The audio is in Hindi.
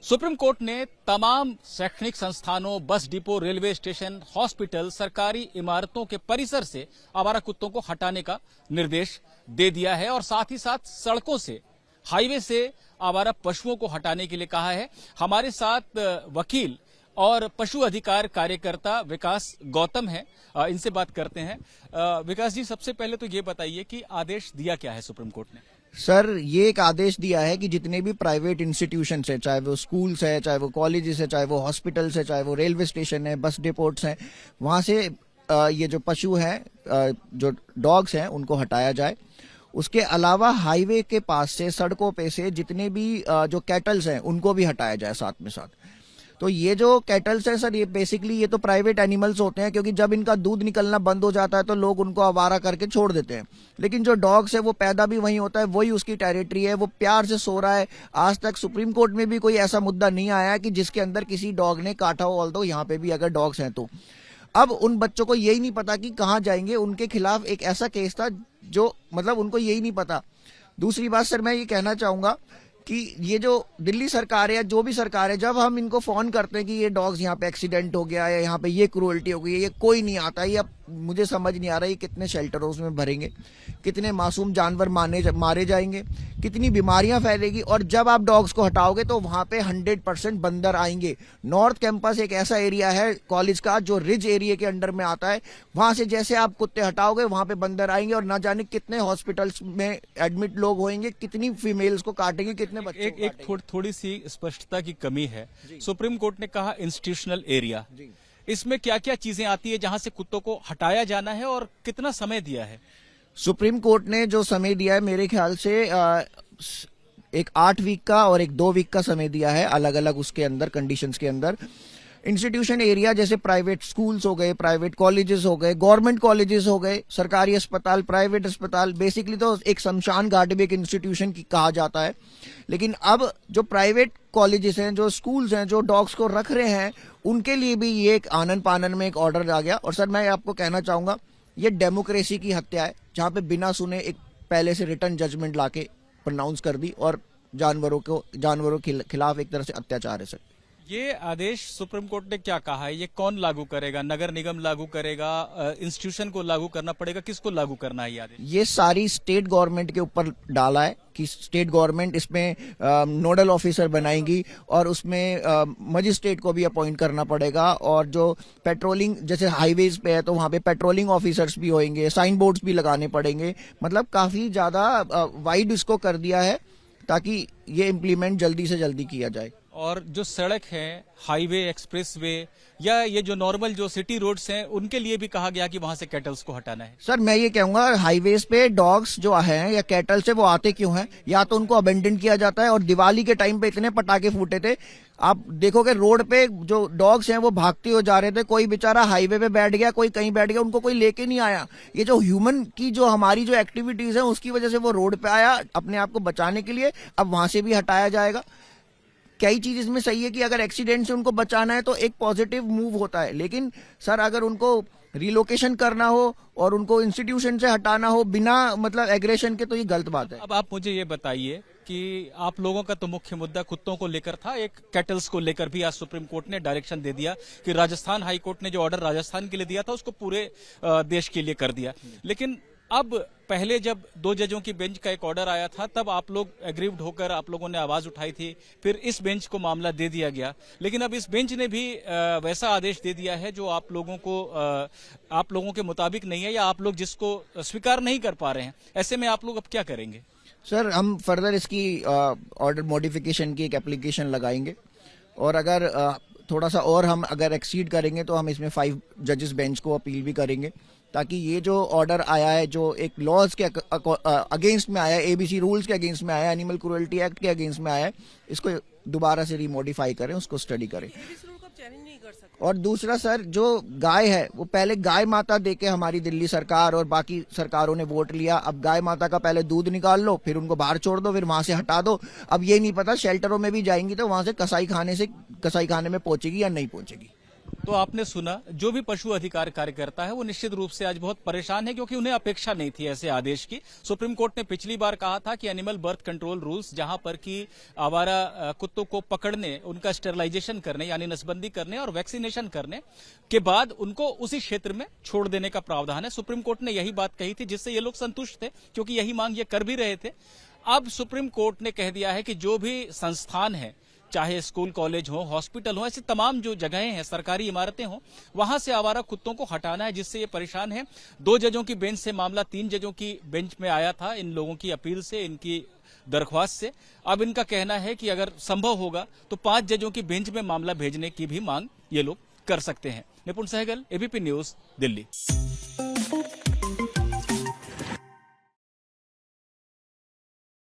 सुप्रीम कोर्ट ने तमाम शैक्षणिक संस्थानों, bus depot, railway station, hospital, सरकारी इमारतों के परिसर से आवारा कुत्तों को हटाने का निर्देश दे दिया है और साथ ही साथ सड़कों से, हाईवे से आवारा पशुओं को हटाने के लिए कहा है। हमारे साथ वकील और पशु अधिकार कार्यकर्ता विकास गौतम है, इनसे बात करते हैं। विकास जी, सबसे पहले तो ये बताइए कि आदेश दिया क्या है सुप्रीम कोर्ट ने? सर, ये एक आदेश दिया है कि जितने भी प्राइवेट इंस्टीट्यूशंस है, चाहे वो स्कूल्स है, चाहे वो कॉलेजेस है, चाहे वो हॉस्पिटल्स है, चाहे वो रेलवे स्टेशन है, बस डिपोट्स हैं, वहां से ये जो पशु हैं, जो डॉग्स हैं, उनको हटाया जाए। उसके अलावा हाईवे के पास से, सड़कों पे से जितने भी जो कैटल्स हैं उनको भी हटाया जाए साथ में साथ। तो ये जो कैटल्स है सर, ये बेसिकली ये तो प्राइवेट एनिमल्स होते हैं, क्योंकि जब इनका दूध निकलना बंद हो जाता है तो लोग उनको आवारा करके छोड़ देते हैं। लेकिन जो डॉग्स है वो पैदा भी वहीं होता है, वही उसकी टेरिटरी है, वो प्यार से सो रहा है। आज तक सुप्रीम कोर्ट में भी कोई ऐसा मुद्दा नहीं आया कि जिसके अंदर किसी डॉग ने काटा हो, ऑल्दो यहाँ पे भी अगर डॉग्स हैं तो। अब उन बच्चों को यही नहीं पता कि कहाँ जाएंगे। उनके खिलाफ एक ऐसा केस था जो मतलब उनको यही नहीं पता। दूसरी बात सर, मैं ये कहना चाहूंगा कि ये जो दिल्ली सरकार है या जो भी सरकार है, जब हम इनको फोन करते हैं कि ये डॉग्स यहाँ पे एक्सीडेंट हो गया है, यहाँ पे ये क्रूअल्टी हो गई है, ये कोई नहीं आता। ये अब मुझे समझ नहीं आ रहा है कितने शेल्टरों में भरेंगे, कितने मासूम जानवर मारे जाएंगे, कितनी बीमारियां फैलेगी। और जब आप डॉग्स को हटाओगे तो वहां पे 100% बंदर आएंगे। नॉर्थ कैंपस एक ऐसा एरिया है कॉलेज का जो रिज एरिया के अंडर में आता है। वहां से जैसे आप कुत्ते हटाओगे वहां पे बंदर आएंगे और ना जाने कितने हॉस्पिटल्स में एडमिट लोग होंगे, कितनी फीमेल्स को काटेंगे, कितने बच्चे को काटेंगे। थोड़ी सी स्पष्टता की कमी है। सुप्रीम कोर्ट ने कहा इंस्टीट्यूशनल एरिया, इसमें क्या क्या चीजें आती है जहां से कुत्तों को हटाया जाना है और कितना समय दिया है? सुप्रीम कोर्ट ने जो समय दिया है, मेरे ख्याल से एक 8 वीक का और एक 2 वीक का समय दिया है, अलग अलग उसके अंदर कंडीशंस के अंदर। इंस्टीट्यूशन एरिया जैसे प्राइवेट स्कूल्स हो गए, प्राइवेट कॉलेजेस हो गए, गवर्नमेंट कॉलेजेस हो गए, सरकारी अस्पताल, प्राइवेट अस्पताल, बेसिकली तो एक शमशान घाट भी एक इंस्टीट्यूशन की कहा जाता है। लेकिन अब जो प्राइवेट कॉलेजेस हैं, जो स्कूल्स हैं, जो डॉग्स को रख रहे हैं, उनके लिए भी ये एक आनन पानन में एक ऑर्डर आ गया। और सर, मैं आपको कहना चाहूंगा, ये डेमोक्रेसी की हत्या है, जहां पे बिना सुने एक पहले से रिटर्न जजमेंट लाके प्रोनाउंस कर दी और जानवरों के खिलाफ एक तरह से अत्याचार है सर। ये आदेश सुप्रीम कोर्ट ने क्या कहा है? ये कौन लागू करेगा? नगर निगम लागू करेगा? इंस्टीट्यूशन को लागू करना पड़ेगा? किसको लागू करना है ये आदेश? ये सारी स्टेट गवर्नमेंट के ऊपर डाला है कि स्टेट गवर्नमेंट इसमें नोडल ऑफिसर बनाएंगी और उसमें मजिस्ट्रेट को भी अपॉइंट करना पड़ेगा। और जो पेट्रोलिंग, जैसे हाईवेज पे है तो वहां पे पेट्रोलिंग ऑफिसर्स भी होंगे, साइन बोर्ड्स भी लगाने पड़ेंगे। मतलब काफी ज्यादा वाइड इसको कर दिया है ताकि ये इम्प्लीमेंट जल्दी से जल्दी किया जाए। और जो सड़क है, हाईवे, एक्सप्रेसवे या ये जो नॉर्मल जो सिटी रोड्स हैं, उनके लिए भी कहा गया कि वहां से कैटल्स को हटाना है। सर, मैं ये कहूंगा, हाईवेज पे डॉग्स जो हैं या कैटल से वो आते क्यों हैं? या तो उनको अबेंडन किया जाता है, और दिवाली के टाइम पे इतने पटाखे फूटे थे, आप देखोगे रोड पे जो डॉग्स हैं वो भागते हो जा रहे थे। कोई बेचारा हाईवे पे बैठ गया, कोई कहीं बैठ गया, उनको कोई लेके नहीं आया। ये जो ह्यूमन की जो हमारी जो एक्टिविटीज है उसकी वजह से वो रोड पे आया अपने आप को बचाने के लिए। अब वहां से भी हटाया जाएगा। कई चीज इसमें सही है कि अगर एक्सीडेंट से उनको बचाना है तो एक पॉजिटिव मूव होता है, लेकिन सर अगर उनको रिलोकेशन करना हो और उनको इंस्टीट्यूशन से हटाना हो बिना मतलब एग्रेशन के, तो ये गलत बात है। अब आप मुझे ये बताइए कि आप लोगों का तो मुख्य मुद्दा कुत्तों को लेकर था, एक कैटल्स को लेकर भी आज सुप्रीम कोर्ट ने डायरेक्शन दे दिया कि राजस्थान हाई कोर्ट ने जो ऑर्डर राजस्थान के लिए दिया था उसको पूरे देश के लिए कर दिया। लेकिन अब पहले जब 2 जजों की बेंच का एक ऑर्डर आया था तब आप लोग एग्रीव्ड होकर आप लोगों ने आवाज उठाई थी, फिर इस बेंच को मामला दे दिया गया। लेकिन अब इस बेंच ने भी वैसा आदेश दे दिया है जो आप लोगों के मुताबिक नहीं है या आप लोग जिसको स्वीकार नहीं कर पा रहे हैं। ऐसे में आप लोग अब क्या करेंगे? सर, हम फर्दर इसकी ऑर्डर मॉडिफिकेशन की एक एप्लीकेशन लगाएंगे और अगर थोड़ा सा और हम अगर एक्सीड करेंगे तो हम इसमें 5 जजेस बेंच को अपील भी करेंगे, ताकि ये जो ऑर्डर आया है जो एक लॉज के अगेंस्ट में आया है, एबीसी रूल्स के अगेंस्ट में आया है, एनिमल क्रूअल्टी एक्ट के अगेंस्ट में आया है, इसको दोबारा से रिमॉडिफाई करें, उसको स्टडी करें। और दूसरा सर, जो गाय है वो पहले गाय माता देके हमारी दिल्ली सरकार और बाकी सरकारों ने वोट लिया। अब गाय माता का पहले दूध निकाल लो, फिर उनको बाहर छोड़ दो, फिर वहां से हटा दो। अब ये नहीं पता शेल्टरों में भी जाएंगी तो वहां से कसाई खाने में पहुंचेगी या नहीं पहुंचेगी। तो आपने सुना, जो भी पशु अधिकार कार्यकर्ता है वो निश्चित रूप से आज बहुत परेशान है, क्योंकि उन्हें अपेक्षा नहीं थी ऐसे आदेश की। सुप्रीम कोर्ट ने पिछली बार कहा था कि एनिमल बर्थ कंट्रोल रूल्स, जहां पर कि आवारा कुत्तों को पकड़ने, उनका स्टेरलाइजेशन करने यानी नसबंदी करने और वैक्सीनेशन करने के बाद उनको उसी क्षेत्र में छोड़ देने का प्रावधान है। सुप्रीम कोर्ट ने यही बात कही थी, जिससे ये लोग संतुष्ट थे, क्योंकि यही मांग ये कर भी रहे थे। अब सुप्रीम कोर्ट ने कह दिया है कि जो भी संस्थान है, चाहे स्कूल कॉलेज हो, हॉस्पिटल हो, ऐसी तमाम जो जगहें हैं, सरकारी इमारतें हो, वहां से आवारा कुत्तों को हटाना है, जिससे ये परेशान है। 2 जजों की बेंच से मामला 3 जजों की बेंच में आया था, इन लोगों की अपील से, इनकी दरख्वास्त से। अब इनका कहना है कि अगर संभव होगा तो 5 जजों की बेंच में मामला भेजने की भी मांग ये लोग कर सकते हैं। निपुण सहगल, एबीपी न्यूज, दिल्ली।